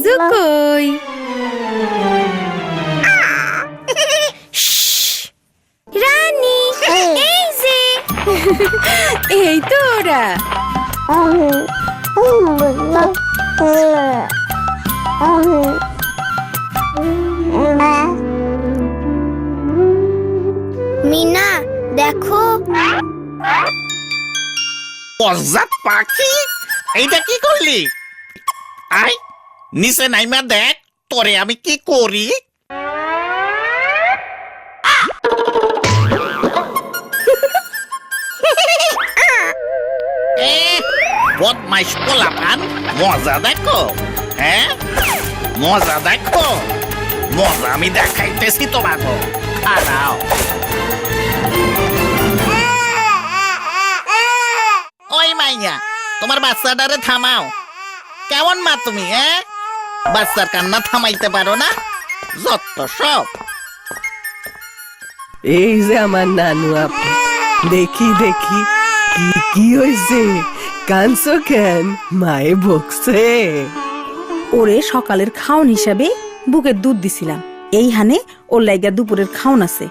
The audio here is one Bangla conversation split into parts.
রাজু কই? রানী এই যে এই তো ওরা। মিনা দেখো, বজ্জাত পাখি, এইটা কি করলি? আয় নিচে নাইমা দেখ তোরে আমি কি করি। বদমাইশ পোলাপান, মজা দেখো। হ্যাঁ মজা দেখো, মজা আমি দেখাইতেছি তোমাকে, খারাও। ওই মাইয়া, তোমার বাচ্চাটারে থামাও। কেমন মা তুমি? বাচ্চার কান্না থামাইতে পারো না? যত সব। এই যে আমার নানু আপু, দেখি দেখি কি কি হয়েছে, কানছো কেন? মায়ে বকছে? ওরে সকালের খাওন হিসাবে বুকের দুধ দিছিলাম, এই হানে ওর লাইগা দুপুরের খাওন আছে।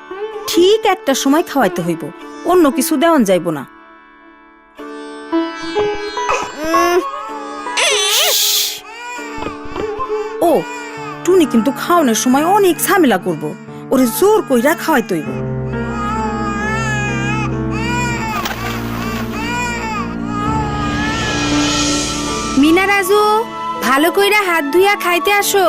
ঠিক একটা সময় খাওয়াইতে হইব, অন্য কিছু দেওয়ান যাইব না। ও টুনি কিন্তু খাওয়ানোর সময় অনেক ঝামেলা করব, ওরে জোর কইরা খাওয়াইতে হইব। মিনা রাজু, ভালো কইরা হাত ধুইয়া খাইতে আসো।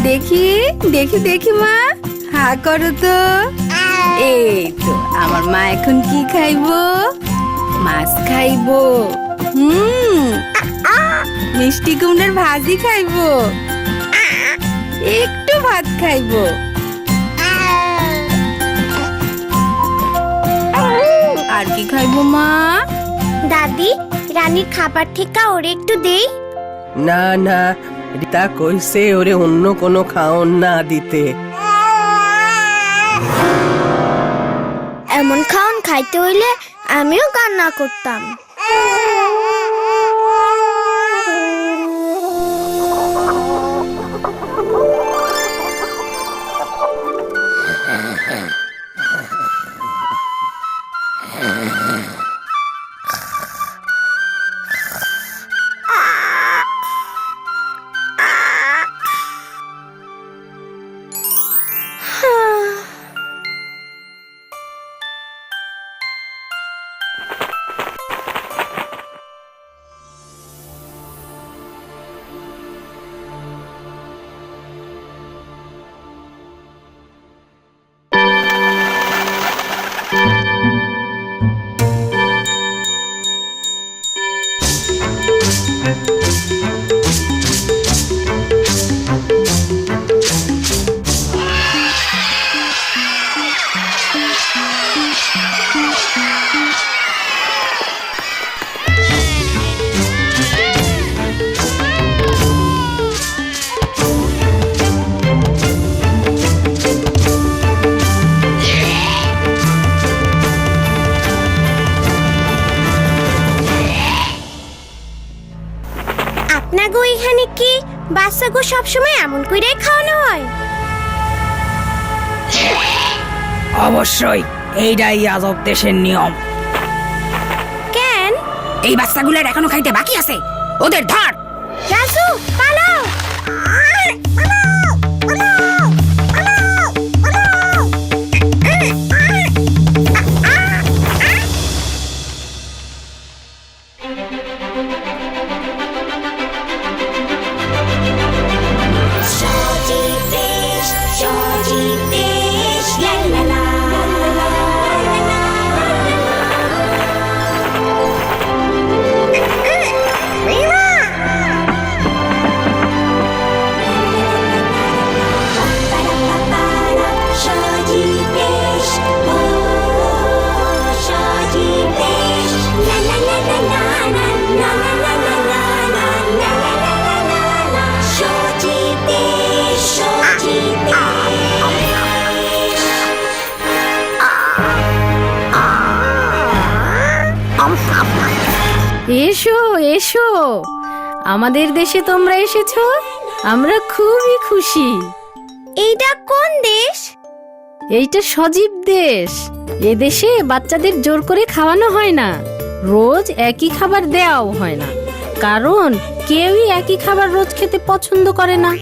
দেখি দেখি দেখি মা, হা করো তো। এই তো আমার মা এখন কি খাইবো? মাছ খাইবো, মিষ্টি কুমড়ার ভাজি খাইবো, একটু ভাত খাইবো। আর কি খাইবো মা? দাদি রানীর খাবার থেকে ওরে একটু দেই। না না, রিতা কইছে ওরে অন্য কোনো খাওন না দিতে। এমন খাওন খাইতে হইলে আমিও কান্না করতাম। আপনাগো এখানে কি বাচ্চাগো সবসময় এমন কইরে খাওয়ানো হয়? অবশ্যই, এইটাই আজব দেশের নিয়ম। কেন? এই বাচ্চাগুলোর এখনো খাইতে বাকি আছে, ওদের ধর। রাজু পালাও! এসো এসো, আমাদের দেশে তোমরা এসেছো, আমরা খুবই খুশি। এইটা কোন দেশ? এইটা সজীব দেশ। এ দেশে বাচ্চাদের জোর করে খাওয়ানো হয় না, রোজ একই খাবার দেওয়াও হয় না, কারণ কেউই একই খাবার রোজ খেতে পছন্দ করে না।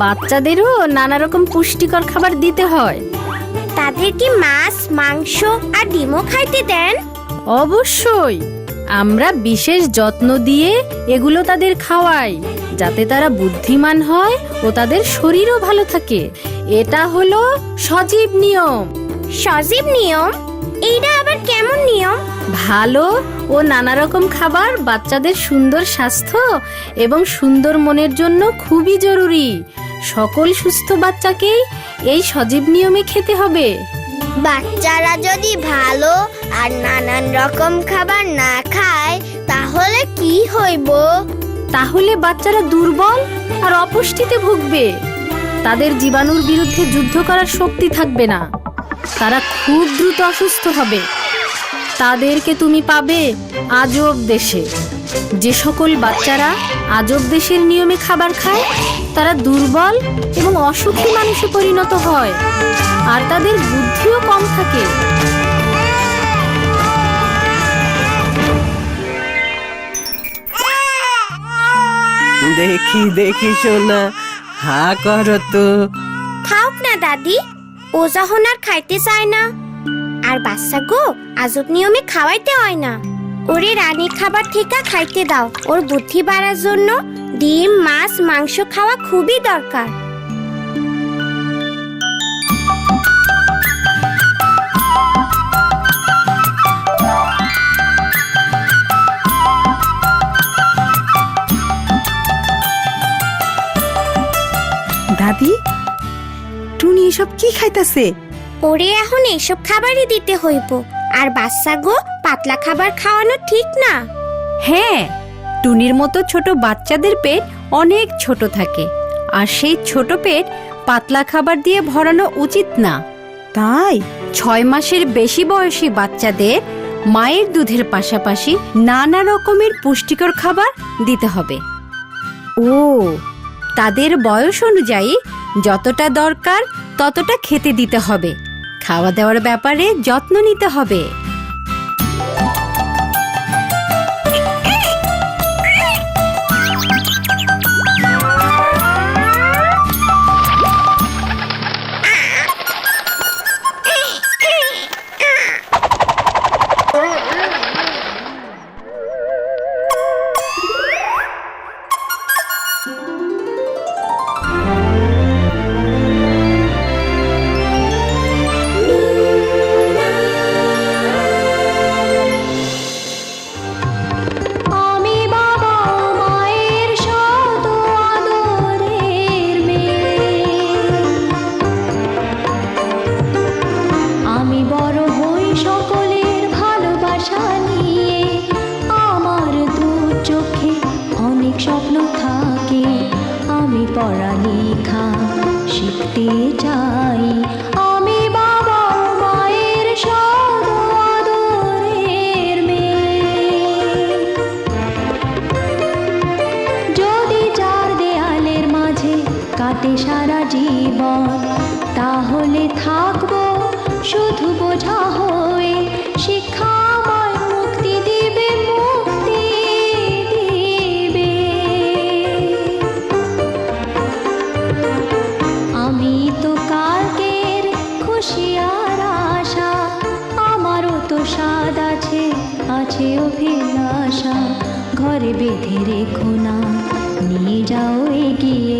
বাচ্চাদেরও নানা রকম পুষ্টিকর খাবার দিতে হয়। তাদের কি মাছ, মাংস আর ডিমও খাইতে দেন? অবশ্যই, আমরা বিশেষ যত্ন দিয়ে এগুলো তাদের খাওয়াই, যাতে তারা বুদ্ধিমান হয় ও তাদের শরীরও ভালো থাকে। এটা হলো সজীব নিয়ম। সজীব নিয়ম? এইটা আবার কেমন নিয়ম? ভালো ও নানা রকম খাবার বাচ্চাদের সুন্দর স্বাস্থ্য এবং সুন্দর মনের জন্য খুবই জরুরি। সকল সুস্থ বাচ্চাকেই এই সজীব নিয়মে খেতে হবে। বাচ্চারা যদি ভালো আর নানান রকম খাবার না খায় তাহলে কি হইব? তাহলে বাচ্চারা দুর্বল আর অপুষ্টিতে ভুগবে। তাদের জীবাণুর বিরুদ্ধে যুদ্ধ করার শক্তি থাকবে না, তারা খুব দ্রুত অসুস্থ হবে। তাদেরকে তুমি পাবে আজব দেশে। যে সকল বাচ্চারা আজব দেশের নিয়মে খাবার খায় তারা দুর্বল এবং অসুখী মানুষে পরিণত হয়, আর তাদের বুদ্ধিও কম থাকে। দেখি দেখি সোনা, হা করো তো। থাক না দাদি, ও যখন আর খাইতে চায় না। আর বাচ্চা গো, আজব নিয়মে খাওয়াইতে হয় না। ওরে রানী খাবার থেকে খাইতে দাও। ওর বুদ্ধি বাড়ার জন্য ডিম, মাছ, মাংস খাওয়া খুবই দরকার। দাদি, টুনি এসব কি খাইতাছে? ওরে এখন এইসব খাবারই দিতে হইব। আর বাচ্চা গো, পাতলা খাবার খাওয়ানো ঠিক না। হ্যাঁ, টুনির মতো ছোট বাচ্চাদের পেট অনেক ছোট থাকে, আর সেই ছোট পেট পাতলা খাবার দিয়ে ভরানো উচিত না। তাই 6 মাসের বেশি বয়সী বাচ্চাদের মায়ের দুধের পাশাপাশি নানা রকমের পুষ্টিকর খাবার দিতে হবে। ও, তাদের বয়স অনুযায়ী যতটা দরকার ততটা খেতে দিতে হবে। খাওয়া দাওয়ার ব্যাপারে যত্ন নিতে হবে। পড়ালেখা শিখতে চাই, আমি বাবা মায়ের সদ আদরের মেয়ে। যদি চার দেয়ালের মাঝে কাটে সারা জীবন, তাহলে থাকবো শুধু বোঝা হয়ে। শিক্ষা আমায় মুক্তি দিবে, মুক্তি দিবে। আমি তো কালকের খুশি আর আশা, আমারও তো স্বাদ আছে, আছে অভিলাষা। ঘরে বেঁধে রেখো না, নিয়ে যাও এগিয়ে